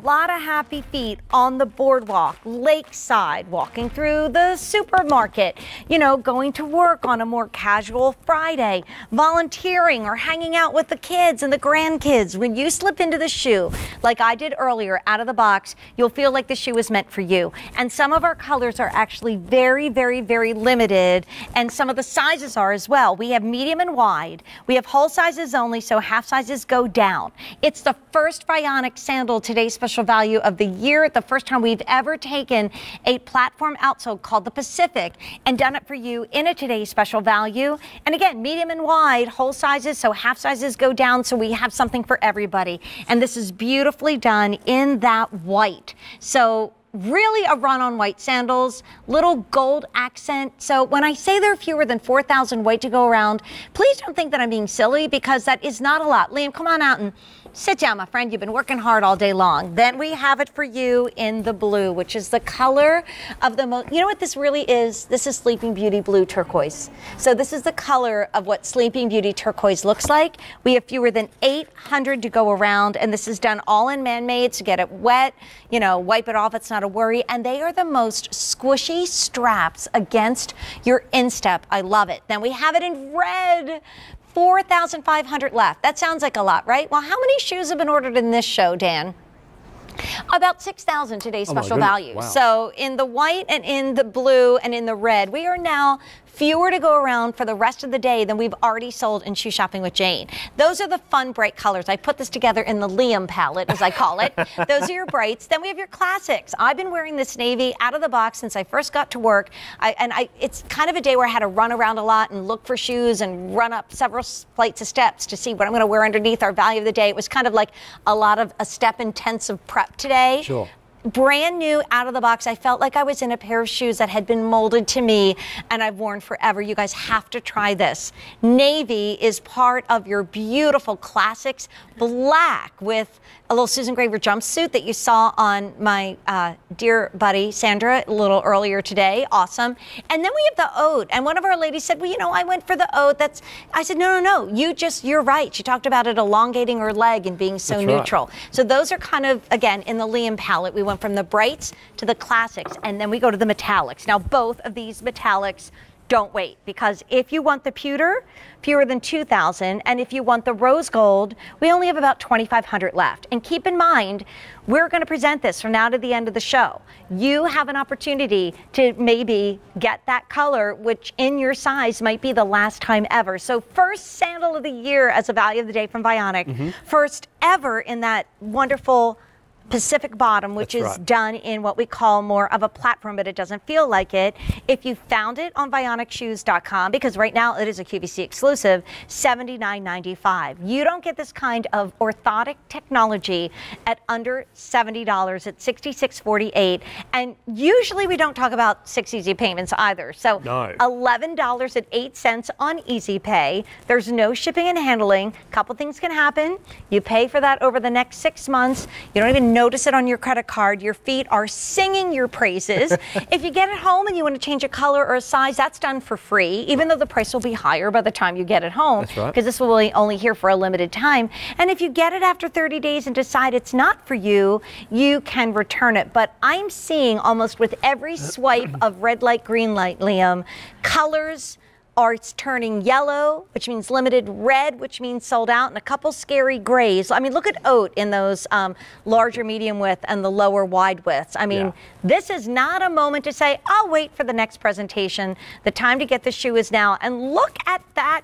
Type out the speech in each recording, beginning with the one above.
lot of happy feet on the boardwalk, lakeside, walking through the supermarket, you know, going to work on a more casual Friday, volunteering or hanging out with the kids and the grandkids. When you slip into the shoe, like I did earlier, out of the box, you'll feel like the shoe is meant for you. And some of our colors are actually very, very, very limited, and some of the sizes are as well. We have medium and wide. We have whole sizes only, so half sizes go down. It's the first Vionic sandal, today's special value of the year. The first time we've ever taken a platform outsole called the Pacific and done it for you in a today's special value. And again, medium and wide, whole sizes, so half sizes go down, so we have something for everybody. And this is beautifully done in that white. So really a run on white sandals, little gold accent. So when I say there are fewer than 4,000 white to go around, please don't think that I'm being silly, because that is not a lot. Liam, come on out and sit down, my friend. You've been working hard all day long. Then we have it for you in the blue, which is the color of the most, you know what this really is? This is Sleeping Beauty blue turquoise. So this is the color of what Sleeping Beauty turquoise looks like. We have fewer than 800 to go around, and this is done all in man-made, so get it wet, you know, wipe it off, it's not a worry. And they are the most squishy straps against your instep. I love it. Then we have it in red. 4,500 left. That sounds like a lot, right? Well, how many shoes have been ordered in this show, Dan? About 6,000 today's special value. Wow. So in the white and in the blue and in the red, we are now fewer to go around for the rest of the day than we've already sold in Shoe Shopping with Jane. Those are the fun, bright colors. I put this together in the Liam palette, as I call it. Those are your brights. Then we have your classics. I've been wearing this navy out of the box since I first got to work. It's kind of a day where I had to run around a lot and look for shoes and run up several flights of steps to see what I'm going to wear underneath our value of the day. It was kind of like a lot of a step-intensive prep today. Sure. Brand new, out of the box. I felt like I was in a pair of shoes that had been molded to me and I've worn forever. You guys have to try this. Navy is part of your beautiful classics. Black with a little Susan Graver jumpsuit that you saw on my dear buddy Sandra a little earlier today. Awesome. And then we have the Ode. And one of our ladies said, well, you know, I went for the Ode. I said, no. You're right. She talked about it elongating her leg and being so neutral. Right. So those are kind of, again, in the Liam palette. We went from the brights to the classics, and then we go to the metallics. Now, both of these metallics, don't wait, because if you want the pewter, fewer than 2,000, and if you want the rose gold, we only have about 2,500 left. And keep in mind, we're going to present this from now to the end of the show. You have an opportunity to maybe get that color, which in your size might be the last time ever. So first sandal of the year as a value of the day from Vionic. First ever in that wonderful Pacific bottom, which is done in what we call more of a platform, but it doesn't feel like it. If you found it on VionicShoes.com, because right now it is a QVC exclusive, $79.95. You don't get this kind of orthotic technology at under $70 at $66.48. And usually we don't talk about 6 easy payments either. So $11.08 on Easy Pay. There's no shipping and handling. A couple things can happen. You pay for that over the next 6 months. You don't even notice it on your credit card. Your feet are singing your praises. If you get it home and you want to change a color or a size, that's done for free, even though the price will be higher by the time you get it home, because this will be only here for a limited time. And if you get it after 30 days and decide it's not for you, you can return it. But I'm seeing almost with every swipe of red light, green light, Liam, colors are turning yellow, which means limited, red, which means sold out, and a couple scary grays. I mean, look at oat in those larger medium width and the lower wide widths. I mean, this is not a moment to say, I'll wait for the next presentation. The time to get the shoe is now. And look at that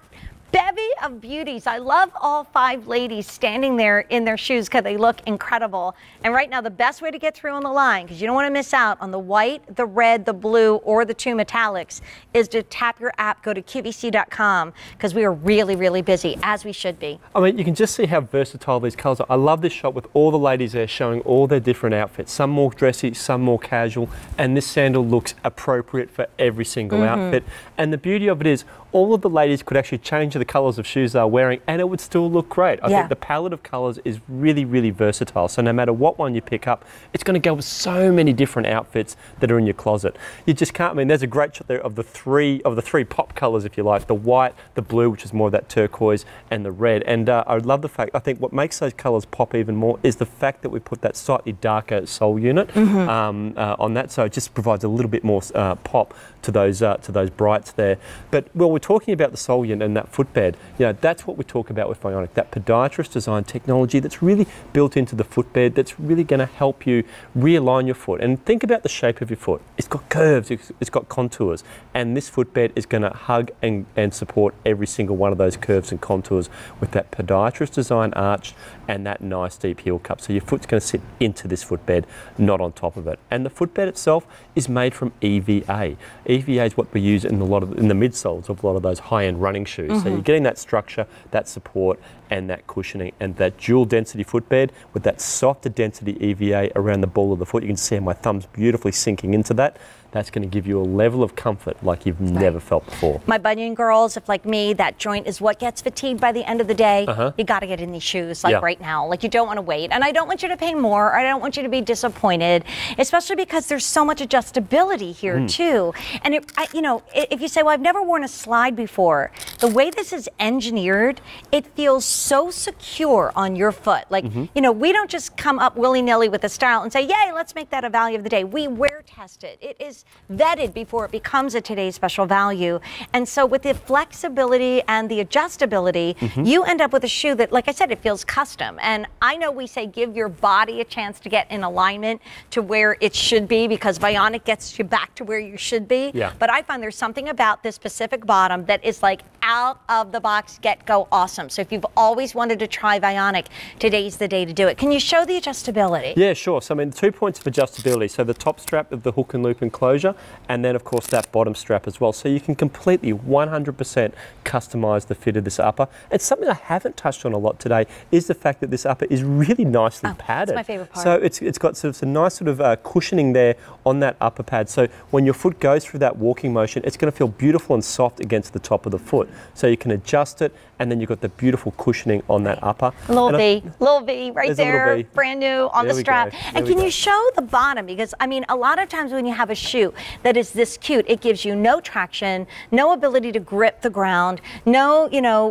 bevy of beauties. I love all 5 ladies standing there in their shoes because they look incredible. And right now, the best way to get through on the line, because you don't want to miss out on the white, the red, the blue, or the 2 metallics, is to tap your app, go to QVC.com, because we are really, really busy, as we should be. I mean, you can just see how versatile these colors are. I love this shot with all the ladies there showing all their different outfits. Some more dressy, some more casual, and this sandal looks appropriate for every single outfit. And the beauty of it is, all of the ladies could actually change the colours of shoes they're wearing, and it would still look great. I think the palette of colours is really, really versatile. So no matter what one you pick up, it's going to go with so many different outfits that are in your closet. You just can't, I mean, there's a great shot there of the three pop colours, if you like, the white, the blue, which is more of that turquoise, and the red. And I love the fact, I think what makes those colours pop even more is the fact that we put that slightly darker sole unit on that. So it just provides a little bit more pop to those brights there. But while we're talking about the sole unit and that footbed, you know, that's what we talk about with Vionic, that podiatrist design technology that's really built into the footbed, that's really going to help you realign your foot. And think about the shape of your foot. It's got curves, it's got contours, and this footbed is going to hug and support every single one of those curves and contours with that podiatrist design arch and that nice deep heel cup. So your foot's going to sit into this footbed, not on top of it. And the footbed itself is made from EVA. EVA is what we use in the midsoles of a lot of those high-end running shoes. So you're getting that structure, that support, and that cushioning, and that dual density footbed with that softer density EVA around the ball of the foot. You can see my thumb's beautifully sinking into that. That's going to give you a level of comfort like you've never felt before. My bunion girls, if like me, that joint is what gets fatigued by the end of the day, you got to get in these shoes like right now. Like you don't want to wait. And I don't want you to pay more. I don't want you to be disappointed, especially because there's so much adjustability here too. And if you say, well, I've never worn a slide before, the way this is engineered, it feels so secure on your foot. Like, we don't just come up willy-nilly with a style and say, yay, let's make that a value of the day. We wear test it. It is vetted before it becomes a today's special value. And so with the flexibility and the adjustability, you end up with a shoe that, like I said, it feels custom. And I know we say give your body a chance to get in alignment to where it should be, because Vionic gets you back to where you should be. But I find there's something about this specific bottom that is like out of the box, get-go awesome. So if you've always wanted to try Vionic, today's the day to do it. Can you show the adjustability? Yeah, sure. So I mean, 2 points of adjustability. So the top strap of the hook and loop enclosure, and then of course that bottom strap as well. So you can completely 100% customize the fit of this upper. And something I haven't touched on a lot today is the fact that this upper is really nicely padded. That's my favorite part. So it's got sort of a nice sort of cushioning there on that upper pad. So when your foot goes through that walking motion, it's going to feel beautiful and soft against the top of the foot. So you can adjust it, and then you've got the beautiful cushioning on that upper. Little V right there, brand new on the strap. And can you show the bottom? Because I mean, a lot of times when you have a shoe that is this cute, it gives you no traction, no ability to grip the ground, no,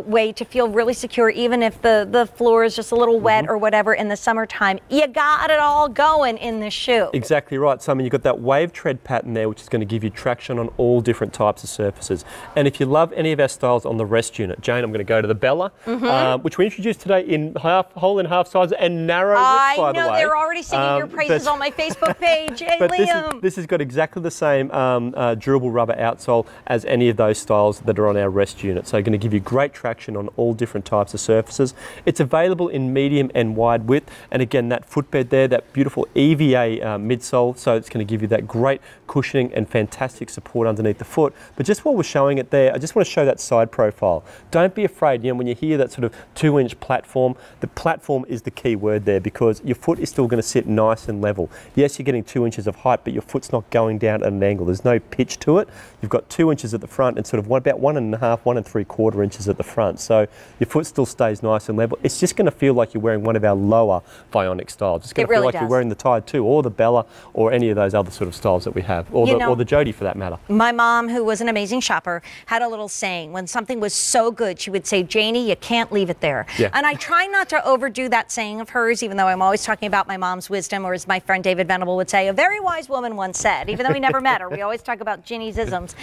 way to feel really secure, even if the floor is just a little wet or whatever in the summertime. You got it all going in the shoe. Exactly right. So I mean, you've got that wave tread pattern there, which is going to give you traction on all different types of surfaces. And if you love any of our styles on the rest unit, Jane, I'm going to go to the Bella, which we introduced today in whole and half size and narrow width, by the way. I know, they're already singing your praises on my Facebook page. Hey, but Liam. this has got exactly the same durable rubber outsole as any of those styles that are on our rest unit. So going to give you great traction on all different types of surfaces. It's available in medium and wide width. And again, that footbed there, that beautiful EVA midsole. So it's going to give you that great cushioning and fantastic support underneath the foot. But just while we're showing it there, I just want to show that side profile. Don't be afraid, when you hear that sort of 2-inch platform, the platform is the key word there, because your foot is still going to sit nice and level. Yes, you're getting 2 inches of height, but your foot's not going down at an angle. There's no pitch to it. You've got 2 inches at the front and sort of about 1.5, 1 3/4 at the front. So your foot still stays nice and level. It's just going to feel like you're wearing one of our lower Vionic styles. It's going to feel like you're wearing the Tide 2 or the Bella or any of those other sort of styles that we have, or the Jody for that matter. My mom, who was an amazing shopper, had a little saying. When something was so good, she would say, Janie, you can't leave it there. And I try not to overdo that saying of hers, even though I'm always talking about my mom's wisdom, or as my friend David Venable would say, a very wise woman once said, even though we never met her, we always talk about Ginny's isms.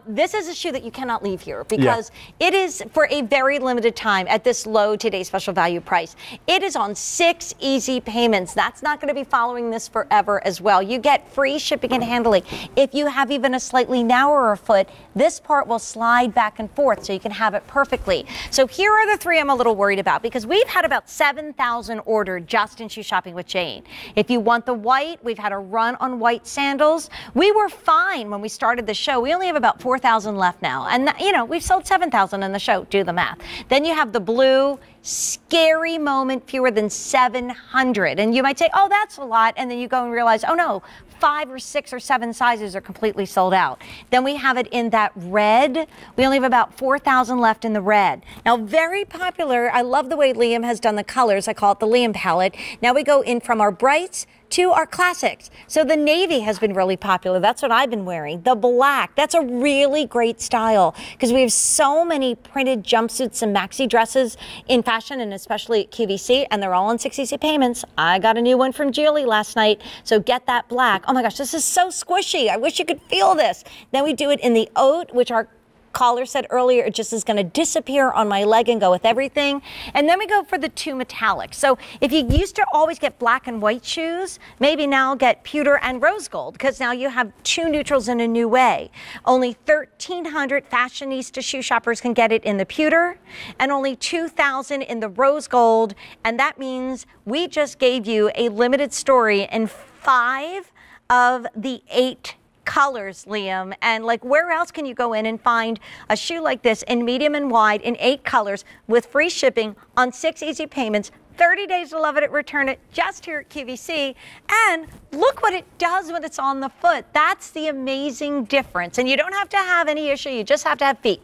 This is a shoe that you cannot leave here, because it is for a very limited time at this low today's special value price. It is on 6 easy payments. That's not going to be following this forever as well. You get free shipping and handling. If you have even a slightly narrower foot, this part will slide back and forth so you can have it perfectly. So here are the 3 I'm a little worried about, because we've had about 7,000 ordered just in Shoe Shopping with Jane. If you want the white, we've had a run on white sandals. We were fine when we started the show. We only have about 4,000 left now. And, we've sold 7,000 in the show. Do the math. Then you have the blue. scary moment, fewer than 700. And you might say, oh, that's a lot. And then you go and realize, oh no, 5 or 6 or 7 sizes are completely sold out. Then we have it in that red. We only have about 4,000 left in the red. Now, very popular. I love the way Liam has done the colors. I call it the Liam palette. Now we go in from our brights to our classics. So the navy has been really popular. That's what I've been wearing. The black, that's a really great style because we have so many printed jumpsuits and maxi dresses in fashion, and especially at QVC, and they're all on 6 easy payments. I got a new one from Julie last night, so get that black. Oh my gosh, this is so squishy. I wish you could feel this. Then we do it in the oat, which our caller said earlier, it just is going to disappear on my leg and go with everything. And then we go for the 2 metallics. So if you used to always get black and white shoes, maybe now get pewter and rose gold, because now you have 2 neutrals in a new way. Only 1,300 fashionista shoe shoppers can get it in the pewter, and only 2,000 in the rose gold. And that means we just gave you a limited story in 5 of the 8 colors, Liam. And like, where else can you go in and find a shoe like this in medium and wide in 8 colors with free shipping on 6 easy payments, 30 days to love it, return it, just here at QVC. And look what it does when it's on the foot. That's the amazing difference. And you don't have to have any issue. You just have to have feet.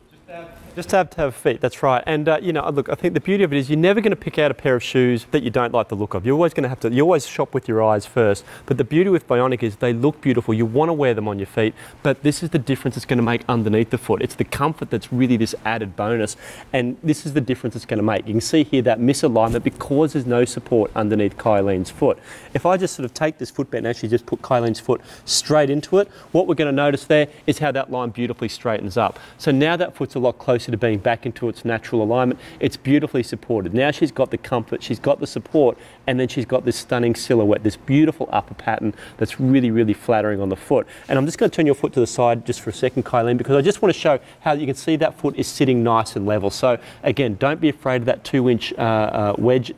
Just have to have feet, that's right. And look, I think the beauty of it is you're never going to pick out a pair of shoes that you don't like the look of. You're always going to have to, you always shop with your eyes first. But the beauty with Vionic is they look beautiful. You want to wear them on your feet, but this is the difference it's going to make underneath the foot. It's the comfort that's really this added bonus. And this is the difference it's going to make. You can see here that misalignment because there's no support underneath Kylene's foot. If I just sort of take this footbed and actually just put Kylene's foot straight into it, what we're going to notice there is how that line beautifully straightens up. So now that foot's a lot closer to being back into its natural alignment. It's beautifully supported. Now she's got the comfort, she's got the support, and then she's got this stunning silhouette, this beautiful upper pattern that's really, really flattering on the foot. And I'm just going to turn your foot to the side just for a second, Kylene, because I just want to show how you can see that foot is sitting nice and level. So again, don't be afraid of that 2-inch wedge,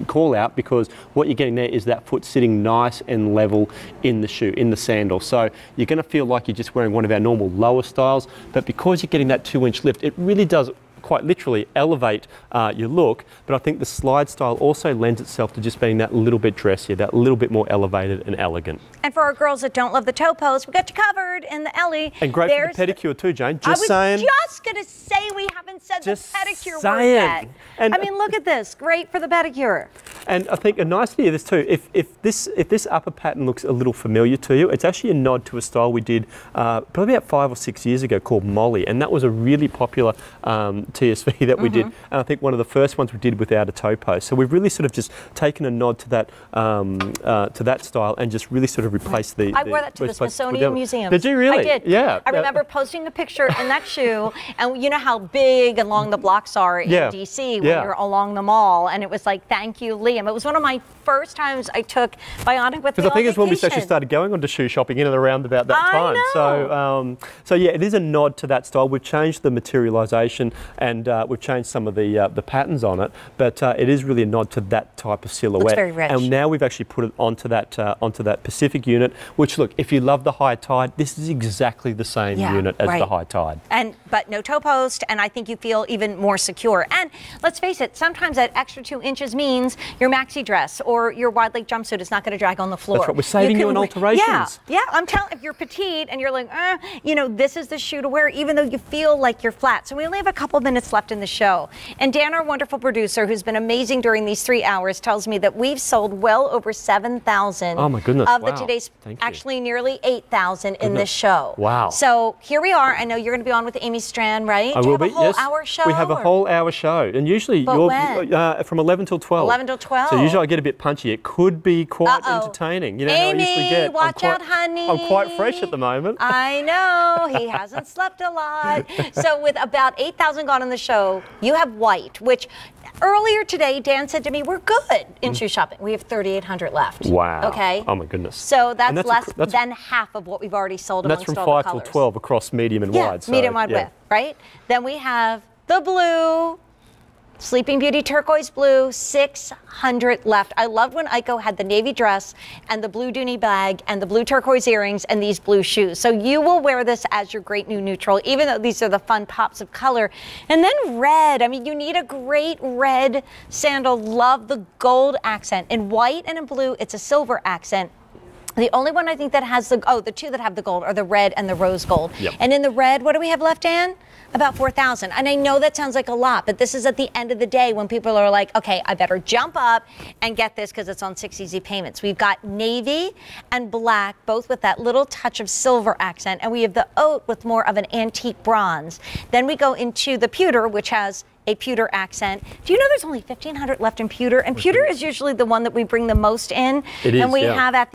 call out, because what you're getting there is that foot sitting nice and level in the shoe, in the sandal. So you're going to feel like you're just wearing one of our normal lower styles, but because you're getting that 2-inch lift, it really does quite literally elevate your look, but I think the slide style also lends itself to just being that little bit dressier, that little bit more elevated and elegant. And for our girls that don't love the toe pose, we got you covered in the Ellie. And great for the pedicure too, Jane. Just saying. I was just going to say we haven't said the pedicure word yet. And I mean, look at this. Great for the pedicure. And I think a nice thing of this too, if this upper pattern looks a little familiar to you, it's actually a nod to a style we did probably about 5 or 6 years ago called Molly, and that was a really popular TSV that we did, and I think one of the first ones we did without a toe post. So we've really sort of just taken a nod to that style and just really sort of replaced I wore that to the Smithsonian Museum. Did you really? I did. Yeah. I remember posting a picture in that shoe, and you know how big and long the blocks are in DC when you're along the mall, and it was like, thank you, Liam. It was one of my first times I took Vionic with me on Because I think it's when we vacation. actually started going on to shoe shopping in and around about that time. I know. So yeah, it is a nod to that style. We've changed the materialisation and we've changed some of the patterns on it, but it is really a nod to that type of silhouette. Looks very rich. And now we've actually put it onto that Pacific unit, which look, if you love the high tide, this is exactly the same unit as the high tide. But no toe post, and I think you feel even more secure. And let's face it, sometimes that extra 2 inches means your maxi dress or your wide leg jumpsuit is not going to drag on the floor. That's right. We're saving you on alterations. Yeah. I'm telling you, if you're petite and you're like, this is the shoe to wear, even though you feel like you're flat. So we only have a couple minutes left in the show. And Dan, our wonderful producer, who's been amazing during these 3 hours, tells me that we've sold well over 7,000 oh my goodness. of the today's, actually nearly 8,000 in this show. Wow. So here we are. I know you're going to be on with Amy Strand, right? I will be. Have a whole hour show? We have a whole hour show. And usually you're from 11 till 12. 11 till 12. So usually I get a bit punchy. It could be quite entertaining. You know Amy, how I usually get. watch out, honey. I'm quite fresh at the moment. I know. He hasn't slept a lot. So with about 8,000 gone on the show, you have white, which earlier today, Dan said to me, we're good in shoe shopping. We have 3,800 left. Wow. Okay. Oh, my goodness. So that's less than half of what we've already sold amongst all the colors. That's from 5 till 12 across medium and wide. So, medium, wide, width, right? Then we have the blue, Sleeping Beauty turquoise blue, 600 left. I loved when Aiko had the navy dress and the blue Dooney bag and the blue turquoise earrings and these blue shoes. So you will wear this as your great new neutral, even though these are the fun pops of color. And then red. I mean, you need a great red sandal. Love the gold accent. In white and in blue, it's a silver accent. The only one I think that has the two that have the gold are the red and the rose gold. Yep. And in the red, what do we have left, Ann? About 4,000. And I know that sounds like a lot, but this is at the end of the day when people are like, okay, I better jump up and get this because it's on 6 easy payments. We've got navy and black, both with that little touch of silver accent. And we have the oat with more of an antique bronze. Then we go into the pewter, which has a pewter accent. Do you know there's only 1,500 left in pewter? And pewter is usually the one that we bring the most in. It is, and we have at